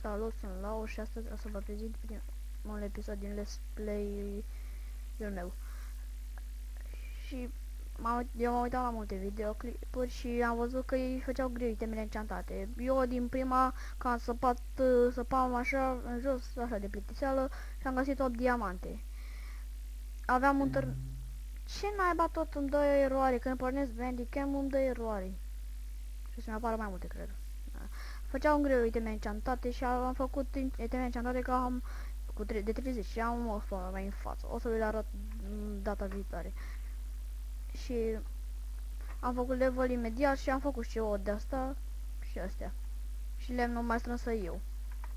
Salut, sunt Lau și astăzi o să vă prezint primul episod din Let's Play-ul meu. Și eu m-am uitat la multe videoclipuri și am văzut că ei făceau greu itemele encantate. Eu din prima, că am săpam așa în jos, așa de plictiseală, și am găsit 8 diamante. Aveam un Ce naiba tot îmi dă eroare? Când pornesc Bandicam îmi dă eroare. Și să-mi apară mai multe, cred. Făceau greu iteme encantate și am făcut iteme encantate că am de 30 și am o spawnă mai în față. O să vi le arăt data viitoare. Și am făcut level imediat și am făcut și eu de asta și astea. Și lemnul mai strânsă eu.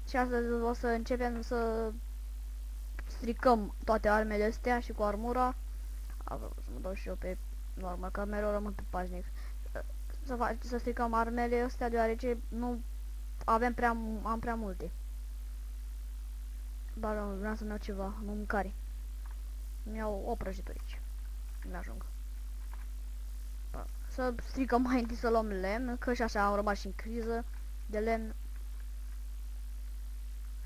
Și astăzi o să începem să stricăm toate armele astea și cu armura. Să mă dau și eu pe normal, că mereu rămân pe pașnic. Să stricăm armele astea deoarece nu am prea multe. Dar vreau să-mi iau ceva, mâncare. Îmi iau o prăjiturici. Nu ajung. Să stricăm mai întâi să luăm lemn, că și așa am rămas și în criză de lemn.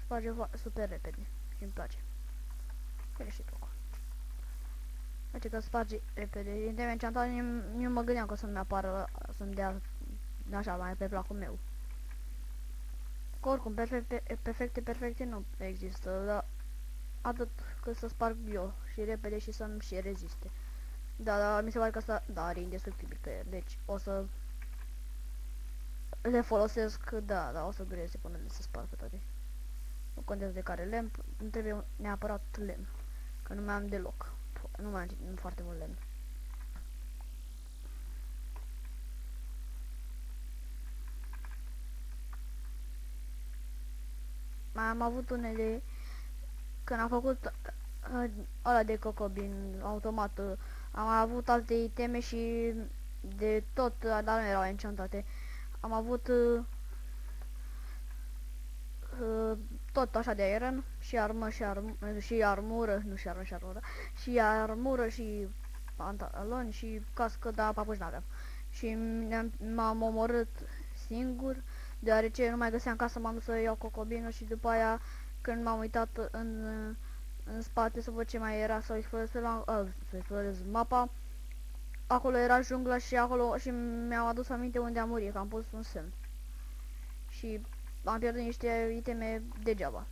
Sparge super repede și îmi place. Care și tu? Uite că sparge repede. Din encantat, eu mă gândeam că să-mi apară, să-mi dea așa mai pe placul meu. Că oricum, perfecte nu există, dar atât că să sparg eu și repede și să-mi și reziste. Da, mi se pare că asta, da, are indestructibil pe el, deci o să le folosesc, da, o să dureze până să sparg pe toate. Nu contează de care lemn, nu trebuie neapărat lemn, că nu mai am deloc, nu mai am foarte mult lemn. Mai am avut unele, când am făcut ăla de cocobin automat, am avut alte iteme și de tot, dar nu erau encantate. Am avut tot așa de iron și armură și armură și pantaloni și cască, dar papuci n-aveam. Și m-am omorât singur, deoarece nu mai găseam casă, m-am dus să iau cocobinul și după aia, când m-am uitat în spate să văd ce mai era, să explorez mapa, acolo era jungla și acolo și mi-am adus aminte unde am murit, că am pus un semn. Și am pierdut niște iteme degeaba.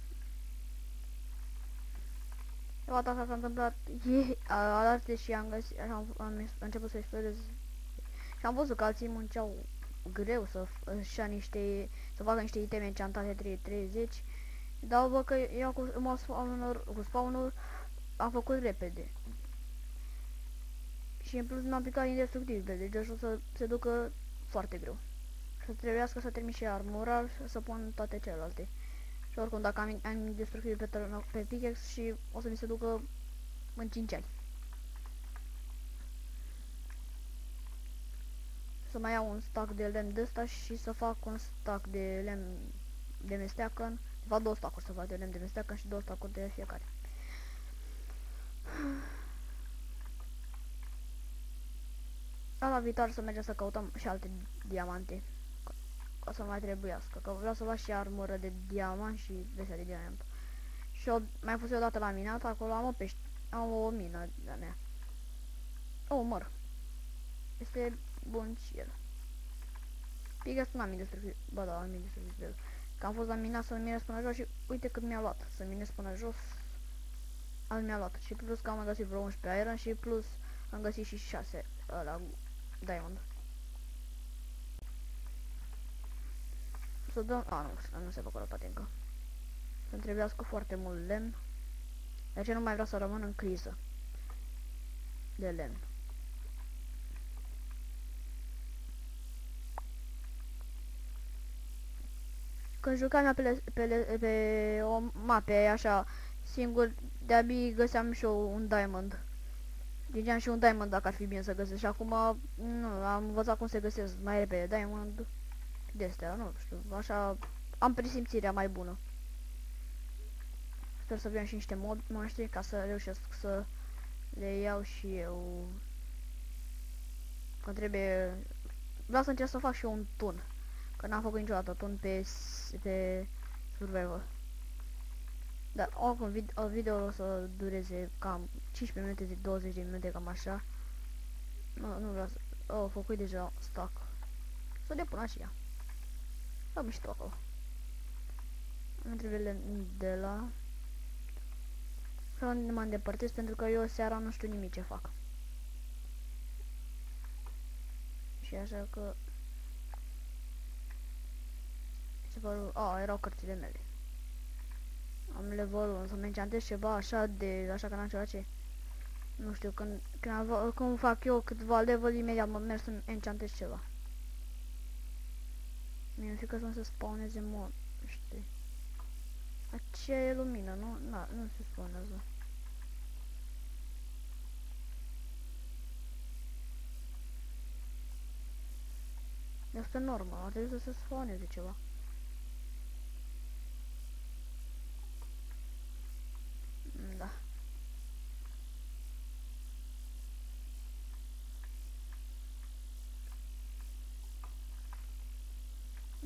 De fapt asta s-a întâmplat alaltă și am găsit, am început să explorez. Și am văzut că alții munceau greu să facă niște iteme encantate 30. Dar văd că eu cu spawnul am făcut repede. Și în plus m-am picat indestructibil, deci o să se ducă foarte greu. Să trebuiască să termin și armura și să pun toate celelalte. Și oricum dacă am indestructibil pe pickaxe și o să mi se ducă în 5 ani. Să mai iau un stack de lemn de ăsta și să fac un stack de lemn de mesteacăn. De fapt 2 stack-uri să fac de lemn de mesteacăn și 2 stack-uri de fiecare. Data viitoare să mergem să căutăm și alte diamante. O să mai trebuiască, că vreau să fac și armură de diamant și vesea de diamant. Și mai fost odată la minat, acolo am o mină de-a mea. Măr. Este bun și el. Pickaxe nu am indestructibil, ba da, am indestructibil. Că am fost la minat să minez până jos și uite cât mi-a luat. Să minez până jos, mi-a luat. Și plus că am găsit vreo 11 iron și plus am găsit și 6 la diamond. Să dăm... nu se făcut poate încă. Să-mi trebuiască foarte mult lemn. De aceea nu mai vreau să rămân în criză de lemn. Când jucam pe o mape așa singur, de-abia găseam și eu un diamond. Gingeam și un diamond dacă ar fi bine să găsesc. Și acum nu, am învățat cum se găsesc mai repede diamond de astea, nu știu, așa am presimțirea mai bună. Sper să avem și niște monștri ca să reușesc să le iau și eu. Că trebuie... Vreau să încerc să fac și eu un tun. Că n-am făcut niciodată tun pe survival. Dar oricum video o să dureze cam 15 minute, 20 de minute, cam așa. Nu vreau să... Oh, făcut deja stock. Să depun așa. Am mișto acolo. Am trebuie de la... Vreau să mă îndepărtez pentru că eu seara nu știu nimic ce fac. Și așa că... erau cărțile mele. Am levelul 1, să-mi enchantez ceva așa de... așa că n-am ceva ce... Nu știu, când fac eu câteva level, imediat mă merg să-mi enchantez ceva. Mi-e frică să nu se spawneze știi. Aceea e lumină, nu? Nu se spawnează. Este normal, ar trebui să se spawneze ceva. Da.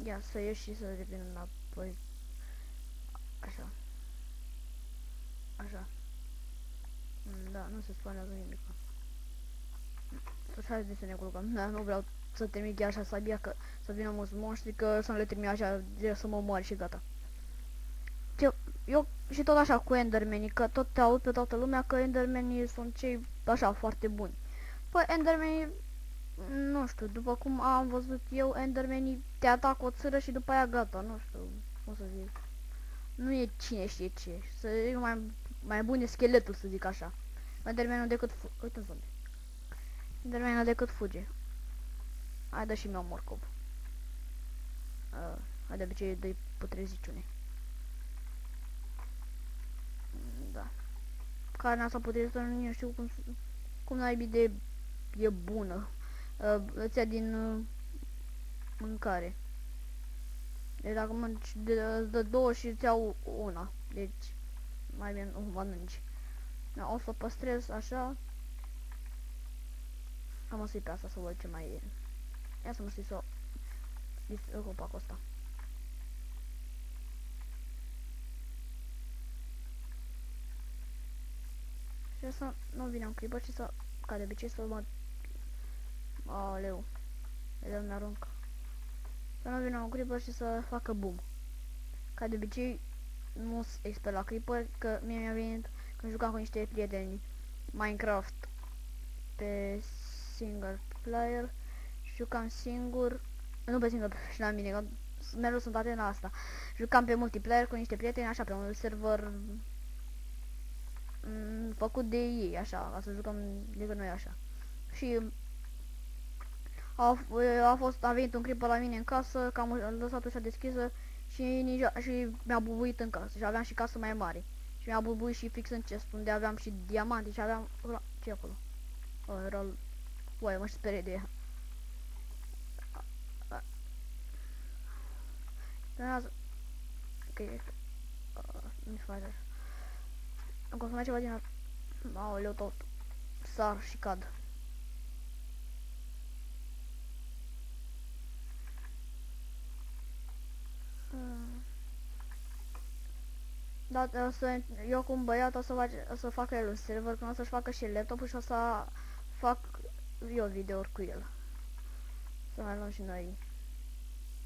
Ia să ieși și să revin înapoi. Așa. Așa. Da, nu se spawnează nimic. Așa de să ne culcăm. Da, nu vreau să termin chiar așa sabia că să vină mulți monștri, că să nu le termin așa de să mă mor și gata. Eu și tot așa cu Endermanii, că tot te aud pe toată lumea că Endermanii sunt cei așa foarte buni. Păi Endermanii, nu știu, după cum am văzut eu, Endermanii te atacă o țără și după aia gata, nu știu cum să zic. Nu e cine știe ce, să e mai bun e scheletul, să zic așa. Endermanul decât uite unde. Endermanul decât fuge. Hai, dă și mi-o morcov. Hai, de obicei dă-i putreziciune. Da. Carnea asta putrezită, nu știu cum naibii de e bună. Îți ia din mâncare. Deci dacă mănânci, îți dă două și îți iau una. Deci, mai bine nu mănânci. Da, o să păstrez așa. Am o să-i pe asta să văd ce mai e. Ia să mă știi să o distrug copacul ăsta. Și să nu vine un creeper și să, ca de obicei, să mă... Aoleu. El mi-aruncă. Să nu vină un creeper și să facă boom. Ca de obicei, nu sunt expert la creeper, că mie mi-a venit când jucam cu niște prieteni Minecraft pe single player. Jucam singur, nu pe single și la mine, că mereu sunt atent la asta. Jucam pe multiplayer cu niște prieteni, așa, pe un server făcut de ei, așa, ca să jucăm decât noi așa. Și a venit un creeper la mine în casă, că am lăsat ușa deschisă și mi-a bubuit în casă și aveam și casă mai mare. Și mi-a bubuit și fix în chest, unde aveam și diamante și aveam... ce acolo? Era... Uai, mă sperie de ea. Ok, nu-i face. Am consumat ceva din... Aoleu, tot. Sar și cad. Da, eu cu un băiat o să facă el un server, când o să-și facă și laptopul și o să fac eu videouri cu el. Să mai luăm și noi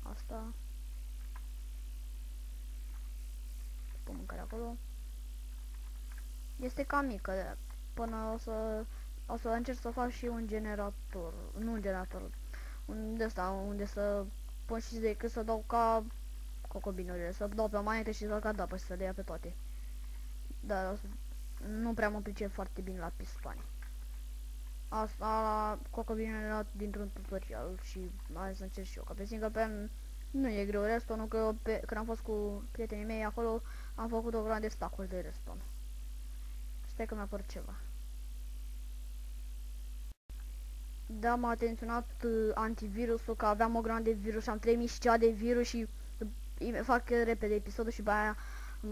asta. Pun mâncare acolo. Este cam mică, până o să încerc să fac și un generator, nu un generator, unde să pun și decât să dau ca cocobinurile, să dau pe manete și să dau apă și să le ia pe toate. Dar nu prea mă pricep foarte bine la pistoane. Asta cocobinurile dintr-un tutorial și mai să încerc și eu, că pe single pen nu e greu respawn, că când am fost cu prietenii mei acolo am făcut o grămadă de stack-uri de respawn. Stai că mi-a apărut ceva. Da, m-a atenționat antivirusul, că aveam o grămadă de virus și am 3000 și ceva de virus și fac repede episodul și după aia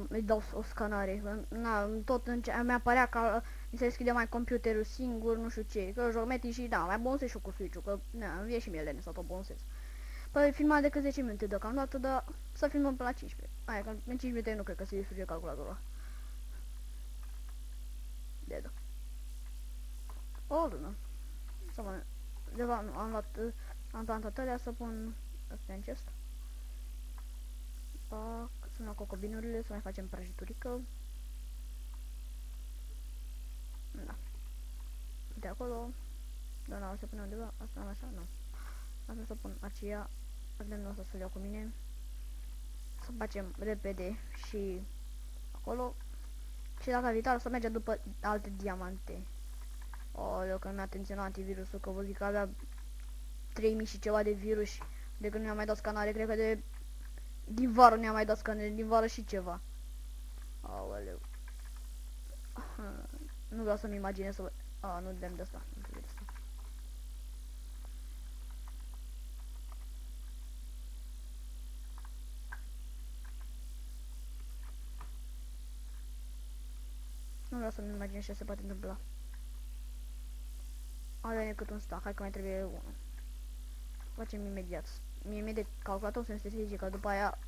îi dau o scanare. Na, tot mi-a părea că mi se deschide mai computerul singur, nu știu ce, că joc meti și da, mai bonsez și cu Switch-ul, că na, îmi vie și mie lene să tot bonsez. Păi filma decât 10 minute deocamdată, dar să filmăm până la 15. Aia, că în 5 minute nu cred că se distruge calculatorul. Dedo. O lună. Să mă... Deva am luat... Am plantat alea să pun astea în chest. Pac, să luăm cocobinurile, să mai facem prăjiturică. Da. De acolo... Da, nu, o să pune undeva, asta așa, nu. Asta să pun aceea, lemnul ăsta să-l iau cu mine. Să facem repede și acolo. Și data viitoare să mergem după alte diamante. Oleu, că mi-a atenționat antivirusul, că vă zic că avea 3000 și ceva de virus. De când nu i-am mai dat scanare, cred că din vară nu i-am mai dat scanare, din vară și ceva. Aoleu. Nu vreau să-mi imaginez să vă... nu dăm de asta, nu trebuie de asta. Nu vreau să-mi imaginez ce se poate întâmpla. Avea cât un stack, hai că mai trebuie unul. Facem imediat. Mie de calculator să nu se zice că după aia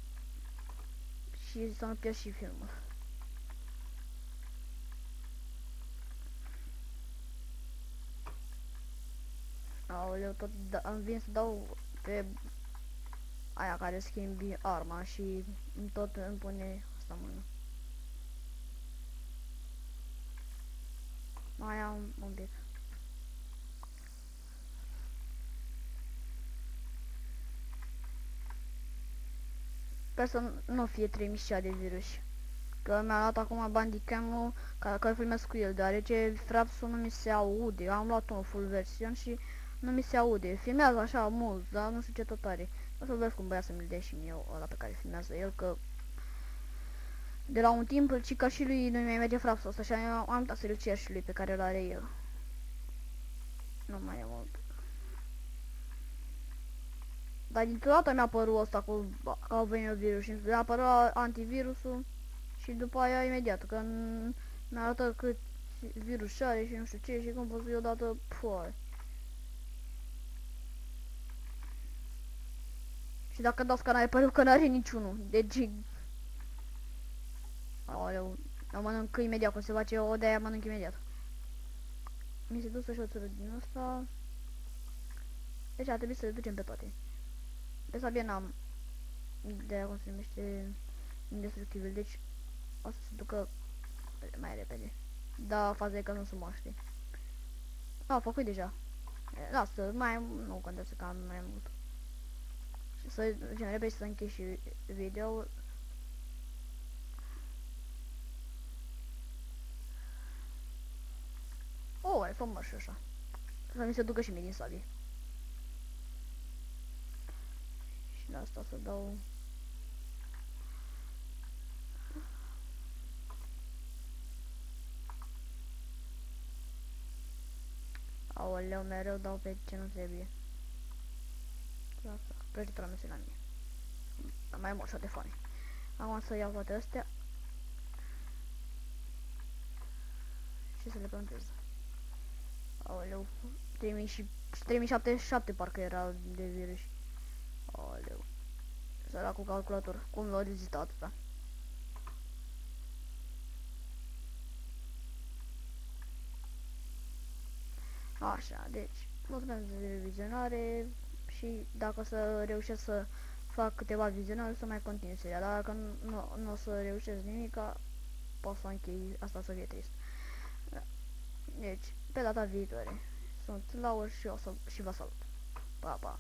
și să nu pierd și filmul. Aoleu, tot am venit să dau pe aia care schimbi arma și tot îmi pune asta în mână. Mai am un pic. Sper să nu fie 3000 de virus. Că mi-a luat acum Bandicam-ul că filmez cu el, deoarece frapsul nu mi se aude. Am luat un full version și nu mi se aude. Filmează așa mult, dar nu știu ce tot are. O să văd cum băia să mi-l dea și mie ăla pe care filmează el, că de la un timp, ci că și lui nu mai merge frapsul ăsta și am uitat să-l cer și lui pe care îl are el. Nu mai e mult. Dar dintr-o dată mi-a apărut ăsta cu că au venit virus și mi-a apărut antivirusul și după aia imediat, că mi-a arătat cât virus are și nu știu ce și cum pot să-i odată, păi. Și dacă dau scanare, pare că n-are niciunul, deci... Aoleu, eu mănânc imediat, cum se face o de-aia mănânc imediat. Mi se dusă și o țără din asta. Deci ar trebui să le ducem pe toate. Pe Sabia n-am ideea cum se numește indestructibil, deci o să se ducă mai repede. Da, faza e că nu se moaște. A făcut deja. Lasă, mai nu contează că am mai mult. Și să ducem repede să închei și video-ul. Ai frumos și așa. Să mi se ducă și mie din sabie. Și la asta să dau... Aoleu, mereu dau pe ce nu trebuie. Lasă, prăjitura nu se la mine. Am mai mult de foame. Acum să iau toate astea. Și să le plantez. Aoleu, 3077 parcă era de virus. Aoleu. Săracul calculator. Cum l-a rezistat atâta? Așa, deci, mulțumesc de vizionare și dacă o să reușesc să fac câteva vizionare, să mai continui seria, dar dacă nu o să reușesc nimica, pot să închei, asta să fie trist. Da. Deci, pe data viitoare, sunt Laur și vă salut. Pa, pa!